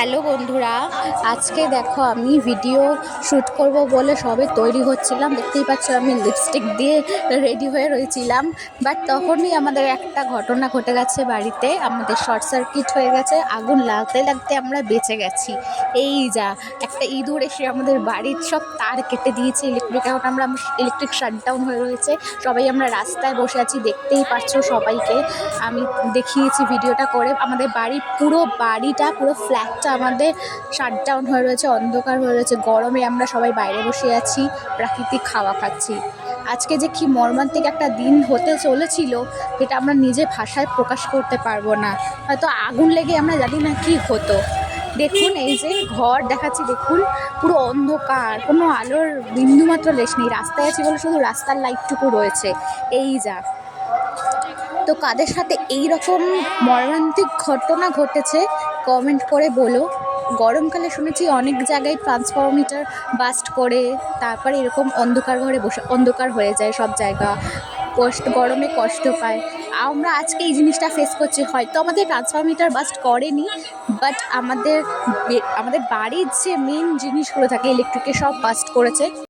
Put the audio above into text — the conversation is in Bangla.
হ্যালো বন্ধুরা, আজকে দেখো আমি ভিডিও শ্যুট করব বলে সবে তৈরি হচ্ছিলাম। দেখতেই পাচ্ছ আমি লিপস্টিক দিয়ে রেডি হয়ে রয়েছিলাম, বাট তখনই আমাদের একটা ঘটনা ঘটে গেছে। বাড়িতে আমাদের শর্ট সার্কিট হয়ে গেছে, আগুন লাগতে লাগতে আমরা বেঁচে গেছি। এই যা একটা ইঁদুর এসে আমাদের বাড়ির সব তার কেটে দিয়েছে ইলেকট্রিক। এখন ইলেকট্রিক শাটডাউন হয়ে রয়েছে, সবাই আমরা রাস্তায় বসে আছি। দেখতেই পাচ্ছ সবাইকে আমি দেখিয়েছি ভিডিওটা করে। আমাদের পুরো বাড়িটা পুরো ফ্ল্যাটটা আমাদের শাটডাউন হয়ে রয়েছে, অন্ধকার হয়ে রয়েছে। গরমে আমরা সবাই বাইরে বসে আছি, প্রাকৃতিক হাওয়া খাচ্ছি। আজকে যে কি মর্মান্তিক একটা দিন হতে চলেছিল, যেটা আমরা নিজে ভাষায় প্রকাশ করতে পারবো না। হয়তো আগুন লেগে আমরা জানি না কি হতো। দেখুন এই যে ঘর দেখাচ্ছি, দেখুন পুরো অন্ধকার, কোনো আলোর বিন্দুমাত্র লেশ নেই। রাস্তায় আছি বলে শুধু রাস্তার লাইটটুকু রয়েছে। এই যা, তো কাদের সাথে এই রকম মর্মান্তিক ঘটনা ঘটেছে কমেন্ট করে বলো। গরমকালে শুনেছি অনেক জায়গায় ট্রান্সফরমিটার বাস্ট করে, তারপরে এরকম অন্ধকার ঘরে বসে অন্ধকার হয়ে যায় সব জায়গা, গরমে কষ্ট পায়। আমরা আজকে এই জিনিসটা ফেস করছি। হয়তো আমাদের ট্রান্সফরমিটার বাস্ট করেনি, বাট আমাদের বাড়ির যে মেন জিনিসগুলো থাকে ইলেকট্রিকের সব বাস্ট করেছে।